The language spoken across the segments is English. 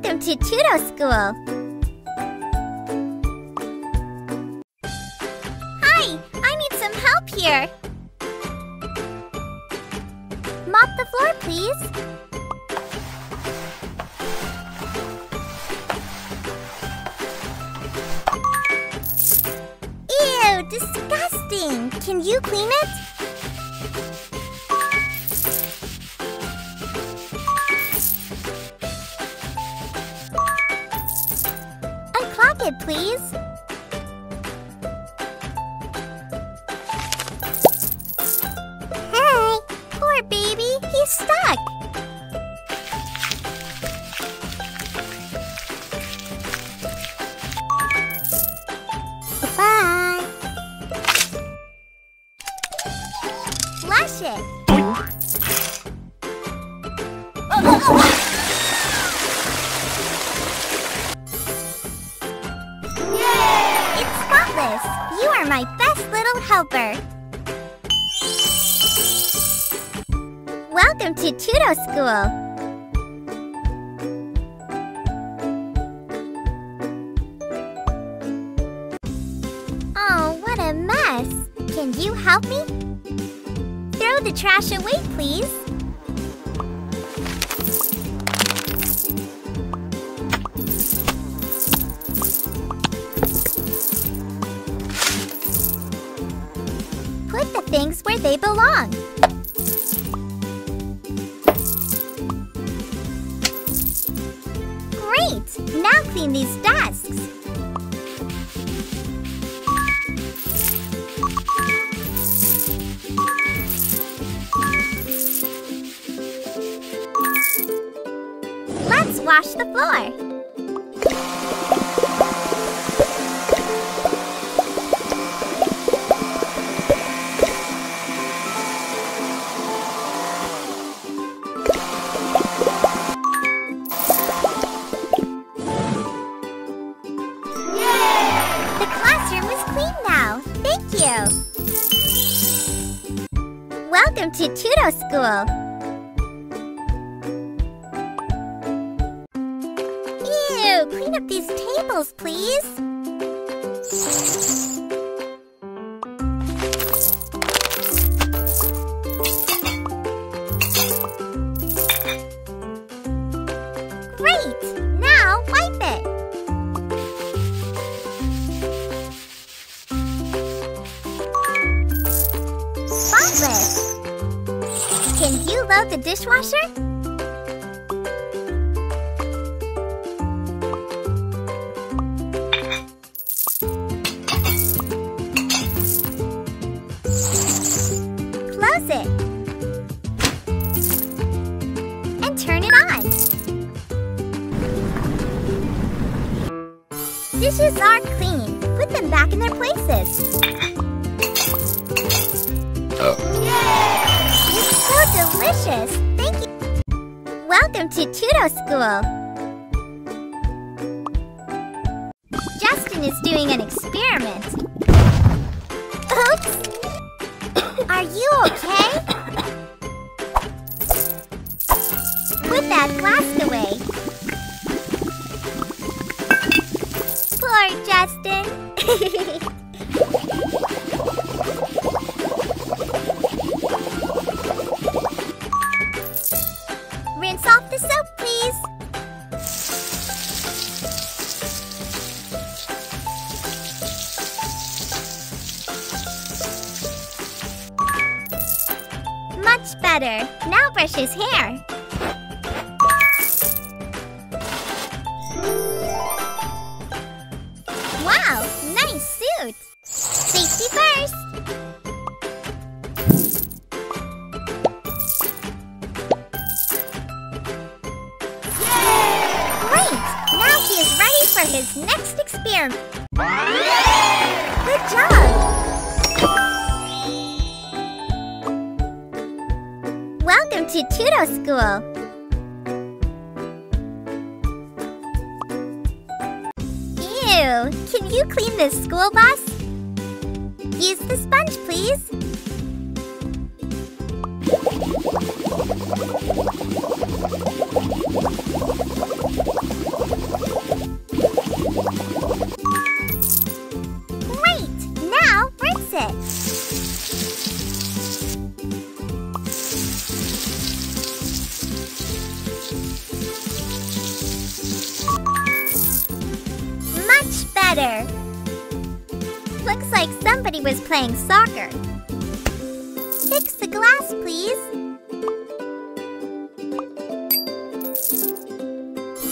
Welcome to TutoSchool! Hi! I need some help here! Mop the floor, please! Ew! Disgusting! Can you clean it? Unclog it, please. Hey! Poor baby, he's stuck. Bye. Flush it. It's spotless! You are my best little helper! Welcome to TutoSchool! Oh, what a mess! Can you help me? Throw the trash away, please! Put the things where they belong. Great! Now clean these desks. Let's wash the floor. The classroom is clean now. Thank you. Welcome to TutoSchool. Ew, clean up these tables, please. Great! Now wipe it. Spotless! Can you load the dishwasher? Close it. And turn it on. Dishes are clean. Put them back in their places. It's so delicious! Thank you! Welcome to TutoSchool! Justin is doing an experiment. Oops! Are you okay? Put that glass away. Poor Justin! Rinse off the soap, please. Much better. Now brush his hair. Wow, nice suit. Safety first. For his next experiment. Good job! Welcome to TutoSchool. Ew! Can you clean this school bus? Use the sponge, please. better! Looks like somebody was playing soccer. Fix the glass, please.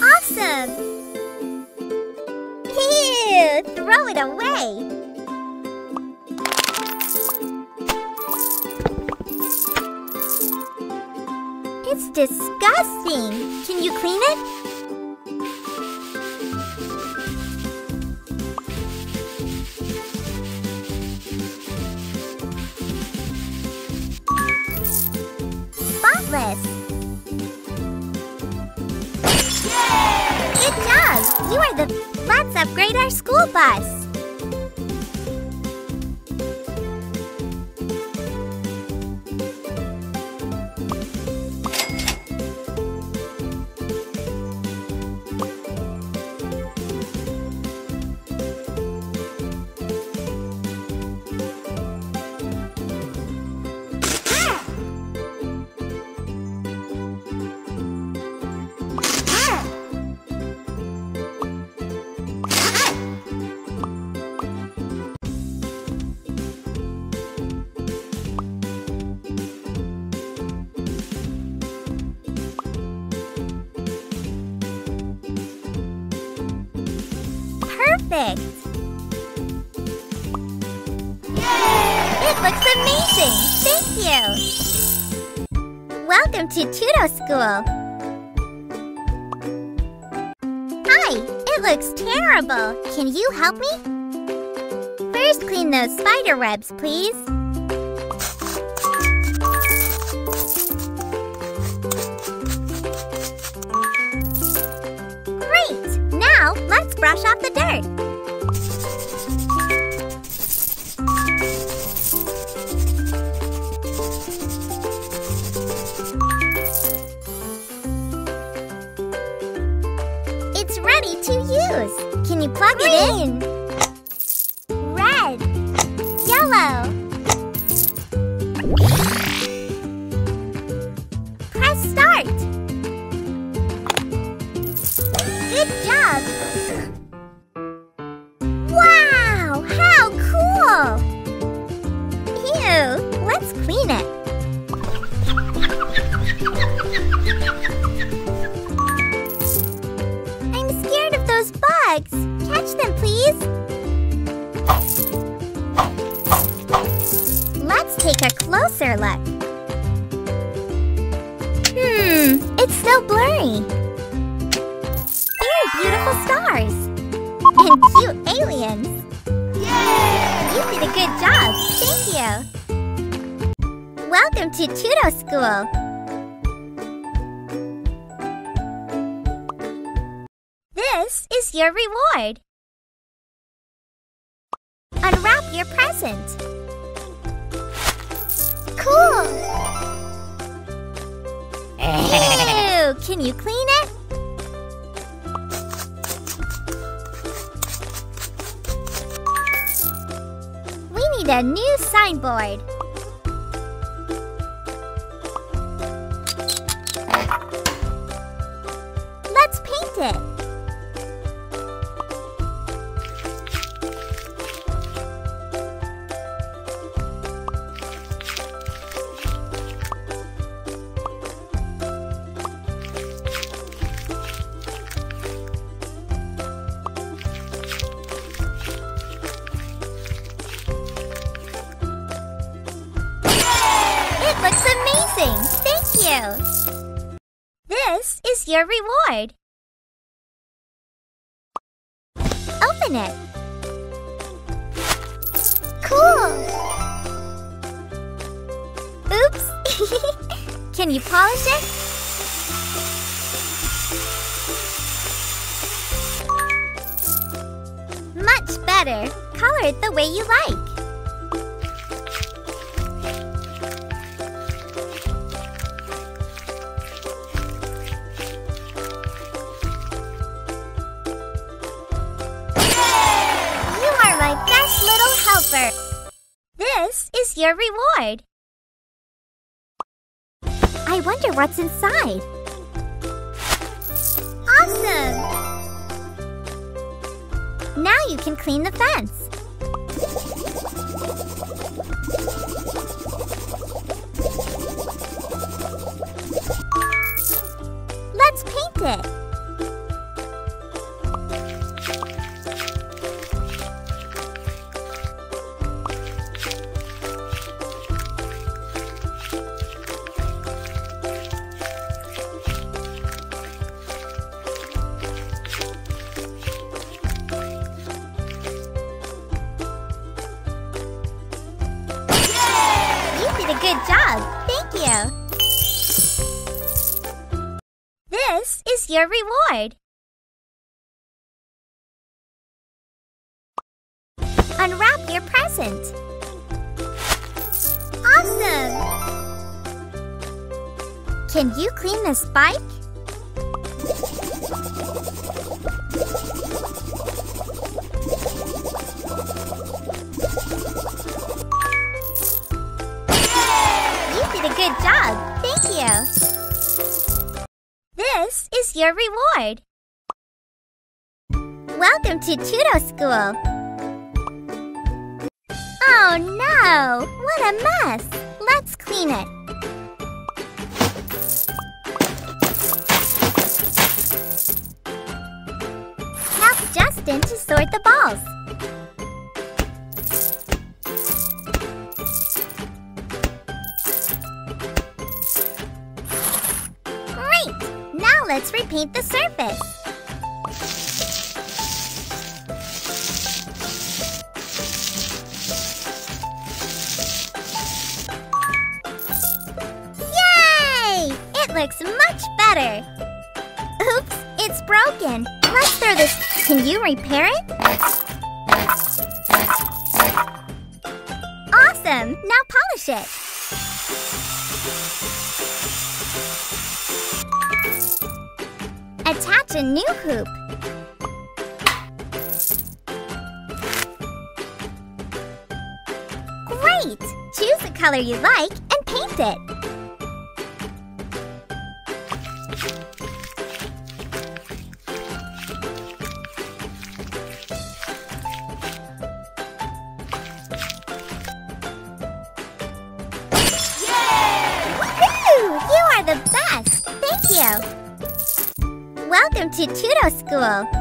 Awesome! Ew! Throw it away! It's disgusting! Can you clean it? Spotless! Good job! You are the... Let's upgrade our school bus! Perfect! It looks amazing! Thank you! Welcome to Tuto School! Hi! It looks terrible! Can you help me? First, clean those spider webs, please. Great! Now, let's brush off the dirt. It's ready to use. Can you plug it in? Red. Yellow. Press start. Good job. Wow, how cool. Ew, let's clean it. I'm scared of those bugs. Catch them, please. Let's take a closer look. It's so blurry. Very beautiful stars. And cute aliens. Yay! You did a good job. Thank you. Welcome to Tuto School. This is your reward. Unwrap your present. Cool! Ew! Can you clean it? We need a new signboard. Let's paint it. It looks amazing! Thank you! This is your reward. Open it. Cool! Oops! Can you polish it? Much better. Color it the way you like. Helper. This is your reward. I wonder what's inside. Awesome! Now you can clean the fence. Let's paint it. Good job! Thank you! This is your reward! Unwrap your present! Awesome! Can you clean this bike? Good job! Thank you! This is your reward! Welcome to TutoSchool! Oh no! What a mess! Let's clean it! Help Justin to sort the balls! Now let's repaint the surface. Yay! It looks much better. Oops, it's broken. Let's throw this. Can you repair it? Awesome! Now polish it. Attach a new hoop. Great! Choose the color you like and paint it. Yay! Woohoo! You are the best! Thank you! Welcome to TutoSchool!